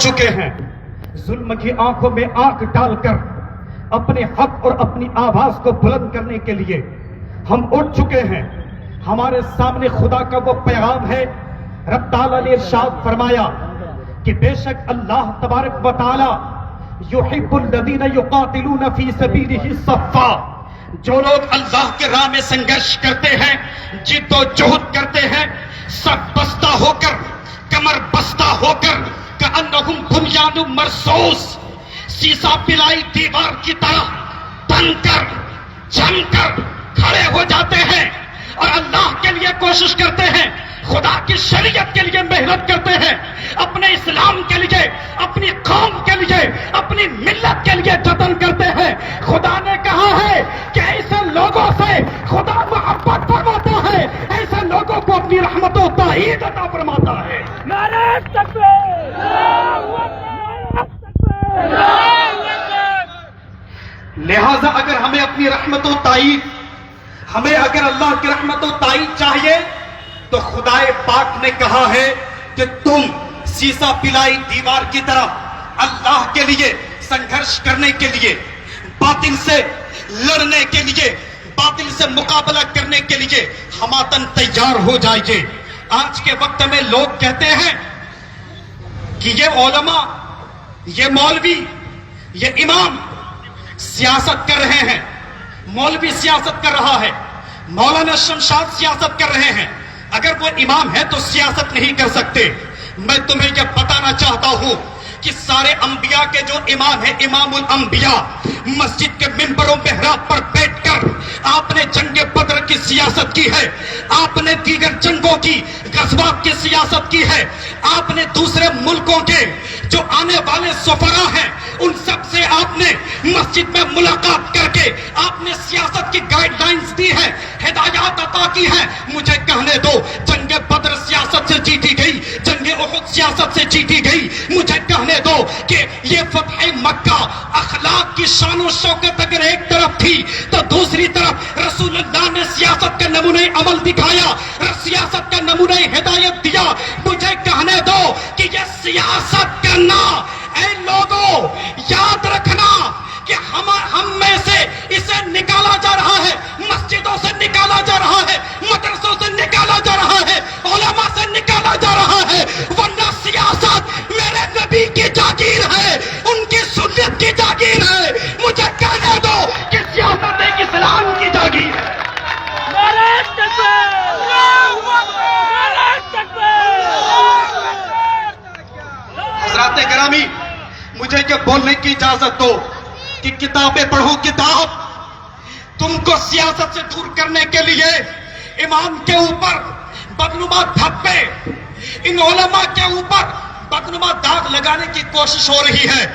چکے ہیں، ظلم کی آنکھوں میں آنکھ ڈال کر اپنے حق اور اپنی آواز کو بلند کرنے کے لیے ہم اٹھ چکے ہیں۔ ہمارے سامنے خدا کا وہ پیغام ہے۔ رب تعالیٰ نے ارشاد فرمایا کہ بے شک اللہ تبارک و تعالی یحب الذین یقاتلون فی سبیلہ صفا، جو لوگ اللہ کے راہ میں سنگرش کرتے ہیں، جد و جہد کرتے ہیں، سب بستہ ہو کر، کمر بستہ ہو کر، کأنہم بنیان مرصوص، سیسا پلائی دیوار کی طرح بن کر جم کر کھڑے ہو جاتے ہیں اور اللہ کے لیے کوشش کرتے ہیں، خدا کی شریعت کے لیے محنت کرتے ہیں، اپنے اسلام کے لیے، اپنی قوم کے لیے، اپنی ملت کے لیے جتن کرتے ہیں۔ خدا نے کہا ہے کہ ایسے لوگوں سے خدا محبت فرماتا ہے، ایسے لوگوں کو اپنی رحمت و تائید عطا فرماتا ہے۔ نعرہ تکبیر، اللہ اکبر، اللہ اکبر۔ لہذا اگر ہمیں اپنی رحمت و تائید، ہمیں اگر اللہ کی رحمت و تائید چاہیے تو خدا پاک نے کہا ہے کہ تم سیسا پلائی دیوار کی طرح اللہ کے لیے سنگھرش کرنے کے لیے، باطل سے لڑنے کے لیے، باطل سے مقابلہ کرنے کے لیے ہماتن تیار ہو جائیے۔ آج کے وقت میں لوگ کہتے ہیں کہ یہ علماء، یہ مولوی، یہ امام سیاست کر رہے ہیں، مولوی سیاست کر رہا ہے، مولانا شمشاد سیاست کر رہے ہیں، اگر وہ امام ہے تو سیاست نہیں کر سکتے۔ میں تمہیں یہ بتانا چاہتا ہوں کہ سارے انبیاء کے جو امام ہیں، امام الانبیاء، مسجد کے منبر و محراب پر بیٹھ کر آپ نے جنگ بدر کی سیاست کی ہے، آپ نے دیگر جنگوں کی، غزوات کی سیاست کی ہے، آپ نے دوسرے ملکوں کے جو آنے والے سفراء ہیں ان سب سے آپ نے مسجد میں ملاقات کر کے آپ نے سیاست کی گائیڈ لائنز دی ہے، ہدایات عطا کی ہے۔ مجھے کہنے دو، جنگ بدر سیاست سے جیتی گئی، جنگ احد سیاست سے جیتی گئی۔ مجھے کہنے دو کہ یہ فتح مکہ اخلاق کی شان و شوکت اگر ایک طرف تھی تو دوسری طرف رسول اللہ نے سیاست کا نمونہ عمل دکھایا، سیاست کا نمونہ ہدایت دیا۔ مجھے کہنے دو کہ یہ سیاست کرنا، اے لوگوں یاد رکھنا کہ ہم میں سے اسے نکالا جا رہا ہے، مسجدوں سے نکالا جا رہا ہے، مدرسوں سے نکالا جا رہا ہے، علماء سے نکالا جا رہا ہے، ورنہ سیاست میرے نبی کی جاگیر ہے، ان کی سنت کی جاگیر ہے۔ مجھے کہنے دو کہ سیاست ایک اسلام کی جاگیر ہے۔ نعرہ تکبیر، اللہ اکبر، نعرہ تکبیر، اللہ اکبر۔ حضرات گرامی، مجھے یہ بولنے کی اجازت دو کہ کتابیں پڑھو۔ کتاب تم کو سیاست سے دور کرنے کے لیے امام کے اوپر بدنما دھبے، ان علماء کے اوپر بدنما داغ لگانے کی کوشش ہو رہی ہے،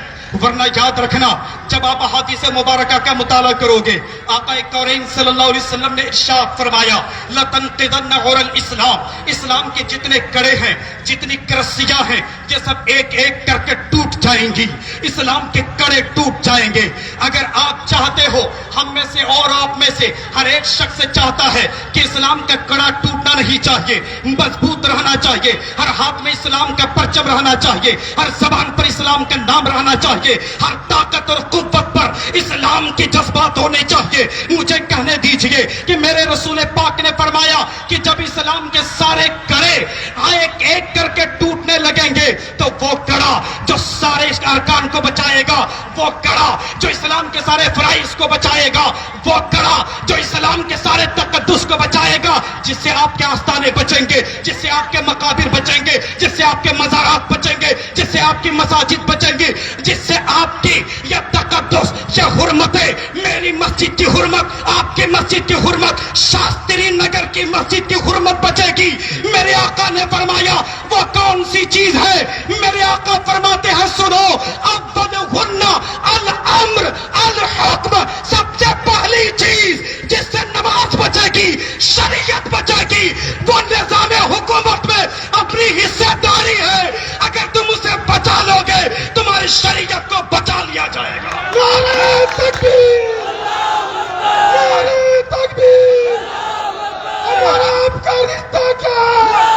ورنہ یاد رکھنا جب آپ احادیث مبارکہ کا مطالعہ کرو گے، آقا کریم صلی اللہ علیہ وسلم نے ارشاد فرمایا لَتَنْقِضَنَّ غُرَ الْإِسْلَامِ، اسلام کے جتنے کڑے ہیں، جتنی کرسیاں ہیں، یہ سب ایک ایک کر کے ٹوٹ جائیں گی، اسلام کے کڑے ٹوٹ جائیں گے۔ اگر آپ چاہتے ہو، ہم میں سے اور آپ میں سے ہر ایک شخص چاہتا ہے کہ اسلام کا کڑا ٹوٹنا نہیں چاہیے، مضبوط رہنا چاہیے، ہر ہاتھ میں اسلام کا پرچم رہنا چاہیے، ہر زبان پر اسلام کا نام رہنا چاہیے، ہر طاقت اور قوت پر اسلام کے جذبات ہونے چاہیے۔ مجھے کہنے دیجئے کہ میرے رسول پاک نے فرمایا کہ جب اسلام کے سارے کڑے ایک ایک کر کے ٹوٹنے لگیں گے تو وہ کڑا جو سارے ارکان کو بچائے گا، وہ کڑا جو اسلام کے سارے فرائض کو بچائے گا، وہ کڑا جو اسلام کے سارے تقدس کو بچائے گا، جس سے آپ کے آستانے بچیں گے، جس سے آپ کے مقابر بچیں گے، جس سے آپ کے مزارات بچیں گے، جس سے آپ کی مساجد بچیں گے، جس سے آپ کی یہ تقدس، یہ حرمتیں، میری مسجد کی حرمت، آپ کی مسجد کی حرمت، شاستری نگر کی مسجد کی حرمت بچے گی۔ میرے آقا نے فرمایا وہ کون سی چیز ہے؟ میرے آقا فرماتے ہیں سنو، اولہن الامر الحکم، سب سے پہلی چیز جس سے نماز بچے گی، شریعت بچے گی، وہ نظام حکومت میں اپنی حصہ داری ہے۔ اگر تم اسے بچا لو گے تمہاری شریعت کو بچا لیا جائے گا۔ نعرہ تکبیر، نعرہ تکبیر، ہمارا آپ کا رشتہ کیا ہے؟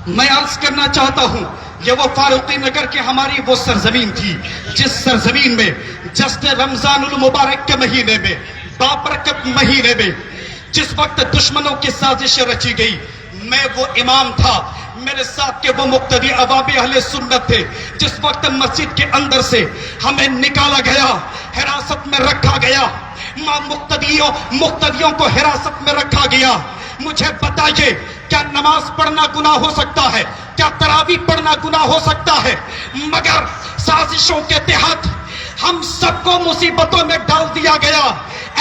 میں عرض کرنا چاہتا چاہتا ہوں یہ وہ فاروقی نگر کی ہماری وہ سرزمین تھی جس سرزمین میں جشن رمضان المبارک کے مہینے میں بابرکت مہینے میں جس وقت دشمنوں کی سازش رچی گئی میں وہ امام تھا، میرے ساتھ کے وہ مقتدی عوام اہل سنت تھے، جس وقت مسجد کے اندر سے ہمیں نکالا گیا، حراست میں رکھا گیا، مقتدیوں کو حراست میں رکھا گیا۔ مجھے بتائیے کیا نماز پڑھنا گناہ ہو سکتا ہے؟ کیا تراویح پڑھنا گناہ ہو سکتا ہے؟ مگر سازشوں کے تحت ہم سب کو مصیبتوں میں ڈال دیا گیا۔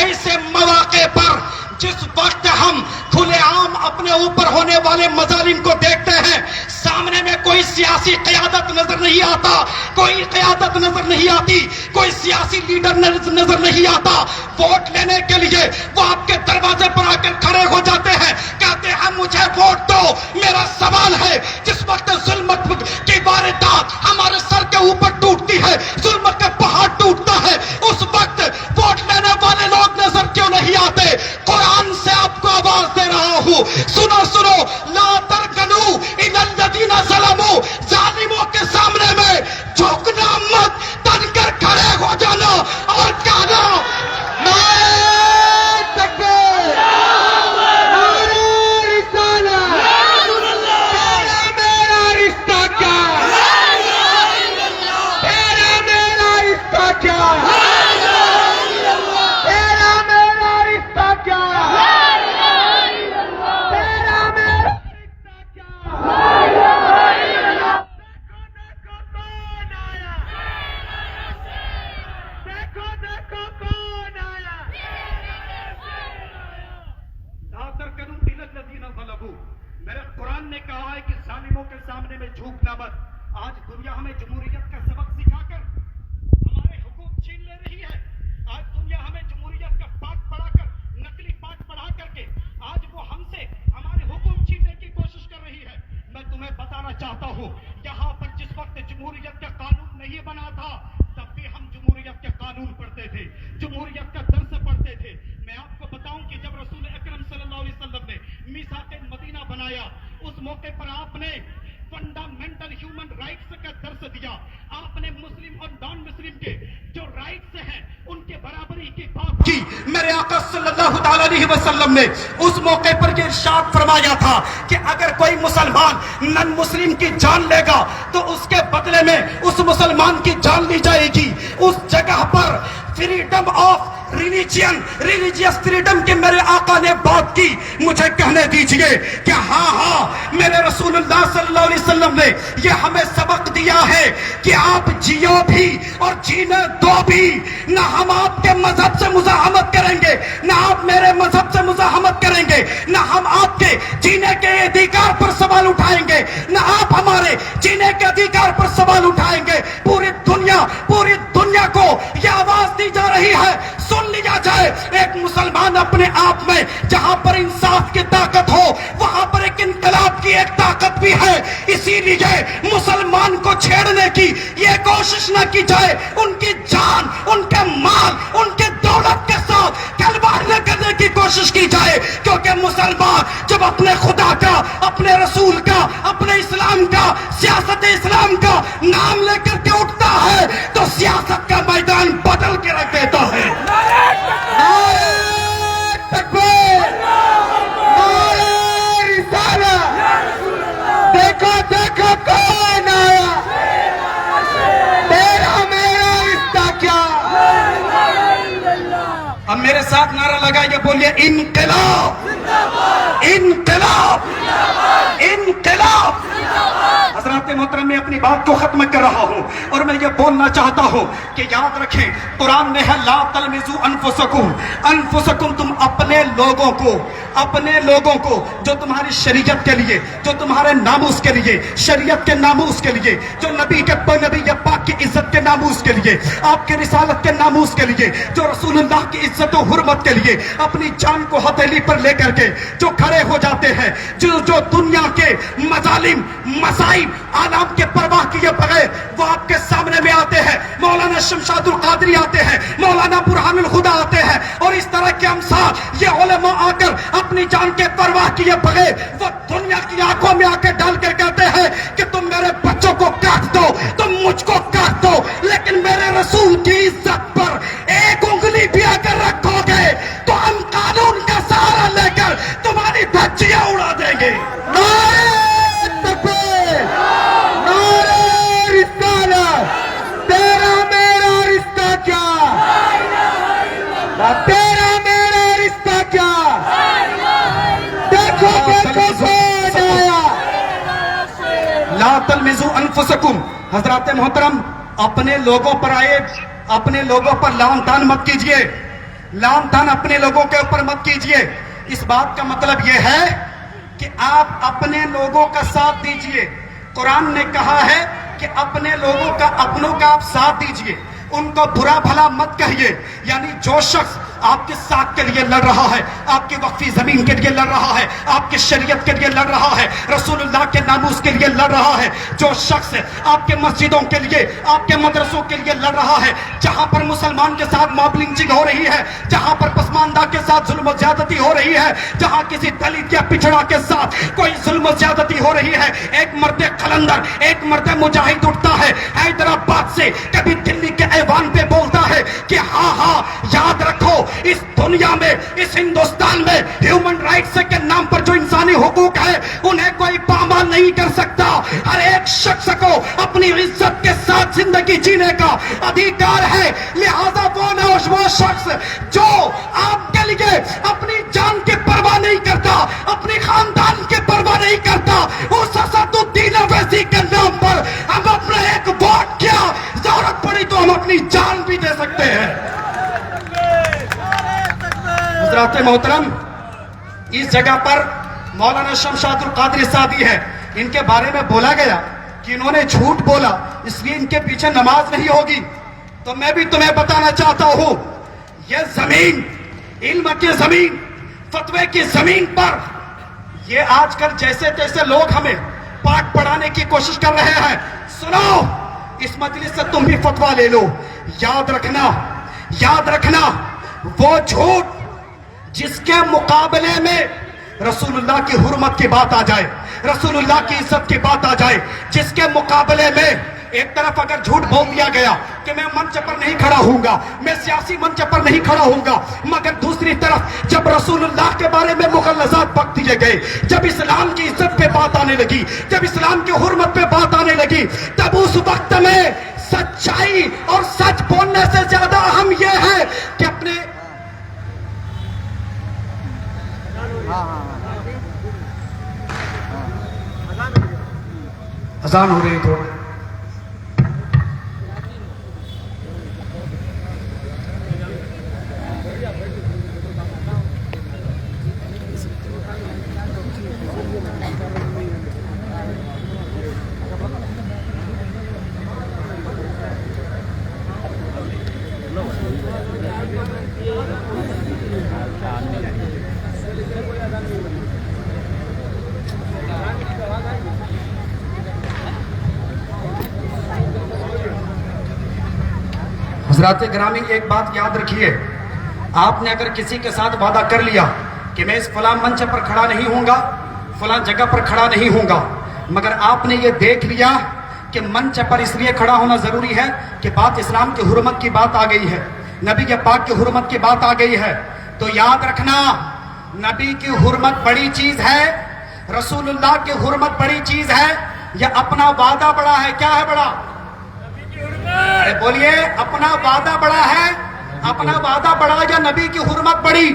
ایسے مواقع پر جس وقت ہم کھلے عام اپنے اوپر ہونے والے مظالم کو دیکھتے ہیں، سامنے میں کوئی سیاسی قیادت نظر نہیں آتا، کوئی قیادت نظر نہیں آتی، کوئی سیاسی لیڈر نظر نہیں آتا، ووٹ لینے کے لیے وہ آپ کے دروازے پر آ کر کھڑے ہو جاتے ہیں، کہتے ہیں مجھے ووٹ دو۔ میرا سوال ہے جس وقت ظلم کی واردات ہمارے سر کے اوپر ٹوٹتی ہے، ظلم کا پہاڑ ٹوٹتا ہے، اس وقت ووٹ لینے والے لوگ نظر کیوں نہیں آتے؟ قرآن سے آپ کو آواز دے رہا ہوں، سنو سنو، لا ترکنوا الی الذین ظلموا، ظالموں کے سامنے میں جھکنا مت، تن کر کھڑے ہو جانا اور کہنا نعرہ تکبیر، نعرہ رسالت، تیرا میرا رشتہ کیا، تیرا میرا رشتہ کیا، تیرا میرا رشتہ کیا، تیرا میرا رشتہ کیا۔ دیکھو دیکھو کون آیا، لا ترکنوا الی الذین ظلموا۔ میرے قرآن نے کہا ہے کہ ظالموں کے سامنے میں جھوکنا مت۔ آج دنیا ہمیں جمہوریت کا سبق سکھا کر ہمارے حقوق چھین لے رہی ہے۔ آج دنیا ہمیں جمہوریت کا پاٹ پڑھا کر، نقلی پاٹ پڑھا کر کے آج وہ ہم سے ہمارے حقوق چھیننے کی کوشش کر رہی ہے۔ میں تمہیں بتانا چاہتا ہوں، یہاں پر جس وقت جمہوریت کا قانون نہیں بنا تھا تب بھی ہم جمہوریت کے قانون پڑھتے تھے، جمہوریت کا درس پڑھتے تھے۔ میں آپ کو بتاؤں کہ جب رسول اکرم صلی اللہ علیہ وسلم نے میثاق مدینہ بنایا، اس موقع پر آپ نے فنڈامنٹل ہیومن رائٹس کا درس دیا۔ آپ نے مسلم اور نان مسلم کے جو رائٹس ہیں ان کے برابری کی بات کی۔ میرے آقا صلی اللہ تعالی علیہ وسلم نے اس موقع پر یہ ارشاد فرمایا تھا کہ اگر کوئی مسلمان نان مسلم کی جان لے گا تو اس کے بدلے میں اس مسلمان کی جان لی جائے گی۔ اس جگہ پر فریڈم آف ریلیجیس فریڈم کی میرے آقا نے بات کی۔ مجھے کہنے دیجئے کہ ہاں میرے رسول اللہ صلی اللہ علیہ وسلم نے یہ ہمیں سبق دیا ہے کہ آپ جیو بھی اور جینے دو بھی، نہ ہم آپ کے مذہب سے مزاحمت کریں گے، نہ آپ میرے مذہب سے مزاحمت کریں گے، نہ ہم آپ کے جینے کے ادھیکار پر سوال اٹھائیں گے، نہ آپ ہمارے جینے کے ادھیکار پر سوال اٹھائیں گے۔ پوری دنیا کو یہ آواز دی جا رہی ہے، سن لیا جائے۔ ایک مسلمان اپنے آپ میں جہاں پر انصاف کی طاقت ہو وہاں پر ایک انقلاب کی ایک طاقت بھی ہے، اسی لیے مسلمان کو چھیڑنے کی یہ کوشش نہ کی جائے، ان کی جان، ان کے مال، ان کی دولت کے ساتھ کھلواڑ نہ کرنے کی کوشش کی جائے، کیونکہ مسلمان جب اپنے خدا کا، اپنے رسول کا، اپنے اسلام کا، سیاست اسلام کا نام لے کر کے اٹھتا ہے تو سیاست کا میدان بدل کے رکھ دیتا ہے۔ نعرہ تکبیر، نعرہ رسالت، دیکھو دیکھو کون آیا، تیرا میرا رشتہ کیا۔ اب میرے ساتھ نعرہ لگائیے، بولیے انقلاب، انقلاب، انقلاب۔ حضرات محترم، میں اپنی بات کو ختم کر رہا ہوں اور میں یہ بولنا چاہتا ہوں کہ یاد رکھیں قرآن میں ہے لا تلمزوا انفسکم، تم اپنے لوگوں کو جو تمہاری شریعت کے لیے، جو تمہارے ناموس کے لیے، شریعت کے ناموس کے لیے، جو نبی پاک کی عزت کے ناموس کے لیے، آپ کے رسالت کے ناموس کے لیے، جو رسول اللہ کی عزت و حرمت کے لیے اپنی جان کو ہتھیلی پر لے کر کے جو کھڑے ہو جاتے ہیں، جو دنیا کے مظالم، مصائب، عالم کے پرواہ کیے بغیر وہ آپ کے سامنے میں آتے ہیں۔ مولانا شمشاد القادری آتے ہیں، مولانا برہان الخدا آتے ہیں، اور اس طرح کے امثال یہ علماء آ کر اپنی جان کے پرواہ کیے بغیر وہ دنیا کی آنکھوں میں آ کے ڈال کر کہتے ہیں کہ تم میرے بچوں کو کاٹ دو، تم مجھ کو کاٹ دو، لیکن میرے رسول کی عزت پر ایک انگلی بھی اگر رکھو گے تو ہم قانون کا سہارا لے کر تمہاری دھجیاں اڑا دیں گے۔ نعرہ تکبیر، نعرہ رسالت، تیرا میرا رشتہ کیا، تیرا میرا رشتہ کیا، دیکھو دیکھو کون آیا۔ لا تلمزوا انفسکم، حضرات محترم اپنے لوگوں پر آئے، اپنے لوگوں پر لعن طعن مت کیجئے، لعن طعن اپنے لوگوں کے اوپر مت کیجئے۔ اس بات کا مطلب یہ ہے کہ آپ اپنے لوگوں کا ساتھ دیجئے۔ قرآن نے کہا ہے کہ اپنے لوگوں کا، اپنوں کا آپ ساتھ دیجئے، ان کو برا بھلا مت کہیے۔ یعنی جو شخص آپ کے ساتھ کے لیے لڑ رہا ہے، آپ کی وقفی زمین کے لیے لڑ رہا ہے، آپ کی شریعت کے لیے لڑ رہا ہے، رسول اللہ کے ناموس کے لیے لڑ رہا ہے، جو شخص آپ کے مسجدوں کے لیے، آپ کے مدرسوں کے لیے لڑ رہا ہے، جہاں پر مسلمان کے ساتھ موب لنچنگ ہو رہی ہے، جہاں پر پسماندہ کے ساتھ ظلم و زیادتی ہو رہی ہے، جہاں کسی دلت یا پچھڑا کے ساتھ کوئی ظلم و زیادتی ہو رہی ہے، ایک مرد قلندر، ایک مرد مجاہد اٹھتا ہے حیدرآباد سے، کبھی دلی کے ایوان پہ بولتا ہے کہ ہاں ہاں یاد رکھو اس دنیا میں، اس ہندوستان میں ہیومن رائٹس کے نام پر جو انسانی حقوق ہے انہیں کوئی پامال نہیں کر سکتا۔ ہر ایک شخص کو اپنی عزت کے ساتھ زندگی جینے کا ادھیکار ہے، لہذا وہ شخص جو آپ کے لیے اپنی جان کی پرواہ نہیں کرتا، اپنی خاندان کی پرواہ نہیں کرتا، اس اسد الدین اویسی کے نام پر ہم اپنا ایک ووٹ کیا، ضرورت پڑی تو ہم اپنی جان بھی دے سکتے ہیں۔ حضرات محترم اس جگہ پر مولانا شمشاد القادری صاحبی ہے، ان کے بارے میں بولا گیا کہ انہوں نے جھوٹ بولا اس لیے ان کے پیچھے نماز نہیں ہوگی، تو میں بھی تمہیں بتانا چاہتا ہوں یہ زمین، علم کی زمین، فتوے کی زمین پر یہ آج کل جیسے تیسے لوگ ہمیں پاٹ پڑھانے کی کوشش کر رہے ہیں۔ سنو، اس مجلس سے تم بھی فتویٰ لے لو، یاد رکھنا، یاد رکھنا وہ جھوٹ جس کے مقابلے میں رسول اللہ کی حرمت کی بات آ جائے، رسول اللہ کی عزت کی بات آ جائے، جس کے مقابلے میں ایک طرف اگر جھوٹ بول دیا گیا کہ میں منچ پر نہیں کھڑا ہوں گا، میں سیاسی منچ پر نہیں کھڑا ہوں گا، مگر دوسری طرف جب رسول اللہ کے بارے میں مغلظات بک دیے گئے، جب اسلام کی عزت پہ بات آنے لگی، جب اسلام کی حرمت پہ بات آنے لگی، تب اس وقت میں سچائی اور سچ بولنے سے زیادہ اہم یہ ہے کہ اپنے اذان ہو رہی تو حضرات گرامی ایک بات یاد رکھیے، آپ نے اگر کسی کے ساتھ وعدہ کر لیا کہ میں اس فلاں منچ پر کھڑا نہیں ہوں گا، فلاں جگہ پر کھڑا نہیں ہوں گا، مگر آپ نے یہ دیکھ لیا کہ منچ پر اس لیے کھڑا ہونا ضروری ہے کہ بات اسلام کی حرمت کی بات آ گئی ہے، نبی کے پاک کی حرمت کی بات آ گئی ہے، تو یاد رکھنا نبی کی حرمت بڑی چیز ہے، رسول اللہ کی حرمت بڑی چیز ہے، یا اپنا وعدہ بڑا ہے؟ کیا ہے بڑا؟ ارے بولیے، اپنا وعدہ بڑا ہے، اپنا وعدہ بڑا یا نبی کی حرمت بڑی؟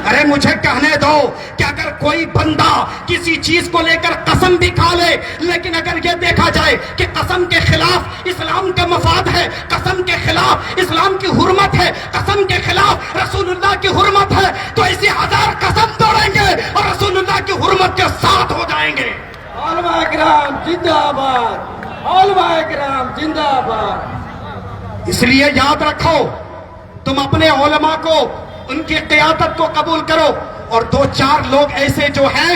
ارے مجھے کہنے دو کہ اگر کوئی بندہ کسی چیز کو لے کر قسم بھی کھا لے، لیکن اگر یہ دیکھا جائے کہ قسم کے خلاف اسلام کا مفاد ہے، قسم کے خلاف اسلام کی حرمت ہے، قسم کے خلاف رسول اللہ کی حرمت ہے، تو اسی 1000 قسم توڑیں گے اور رسول اللہ کی حرمت کے ساتھ ہو جائیں گے۔ علماء کرام زندہ آباد، علماء کرام زندہ آباد۔ اس لیے یاد رکھو، تم اپنے علماء کو، ان کی قیادت کو قبول کرو، اور 2-4 لوگ ایسے جو ہیں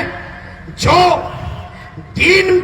جو دین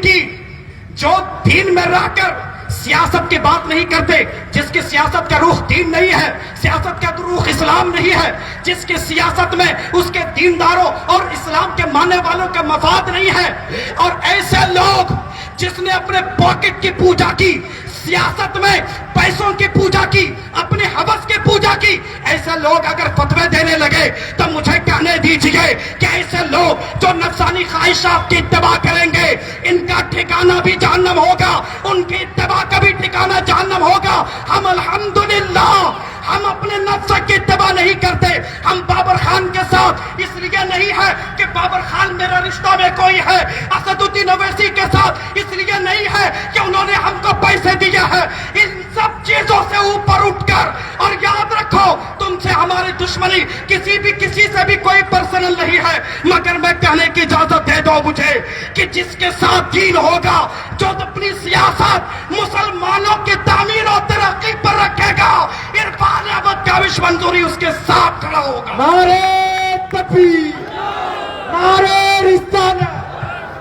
میں رہ کر سیاست کی بات نہیں کرتے، جس کی سیاست کا رخ دین نہیں ہے، سیاست کا رخ اسلام نہیں ہے، جس کی سیاست میں اس کے دینداروں اور اسلام کے ماننے والوں کا مفاد نہیں ہے، اور ایسے لوگ جس نے اپنے پاکٹ کی پوجا کی, سیاست میں پیسوں کی پوجا کی, اپنے حوث کی پوجا کی, ایسے لوگ اگر فتوے دینے لگے تو مجھے کہنے دیجئے کہ ایسے لوگ جو نفسانی خواہشات کی اتباع کریں گے ان کا ٹھکانہ بھی جہنم ہوگا, ان کی اتباع کا بھی ٹھکانہ جہنم ہوگا. ہم الحمدللہ ہم اپنے نفس کی اتباع نہیں کرتے. ہم بابر خان کے ساتھ اس لیے نہیں ہے کہ بابر خان میرا رشتہ میں کوئی ہے, اسد الدین اویسی کے ساتھ اس لیے نہیں ہے کہ انہوں نے ہم کو پیسے دیے ہیں. ان سب چیزوں سے اوپر اٹھ کر, اور یاد رکھو تم سے ہماری دشمنی کسی سے بھی کوئی پرسنل نہیں ہے, مگر میں کہنے کی اجازت دے دو مجھے کہ جس کے ساتھ دین ہوگا, جو اپنی سیاست مسلمانوں کی تعمیر و ترقی پر رکھے گا, عرفان احمد کاوش منظوری اس کے ساتھ کھڑا ہوگا. نعرے تکبیر, نعرے رسالہ,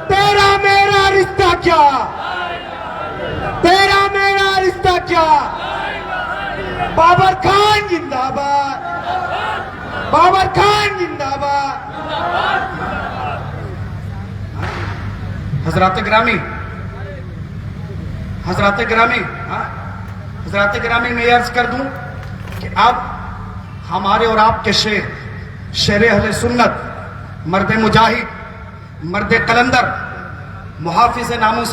تیرا میرا رشتہ کیا, تیرا میرا رشتہ کیا. بابر خان زندہ باد, بابر خان زندہ باد. حضرات گرامی, حضرات گرامی, حضرات گرامی, میں عرض کر دوں کہ اب ہمارے اور آپ کے شیر اہل سنت, مرد مجاہد, مرد قلندر, محافظ ناموس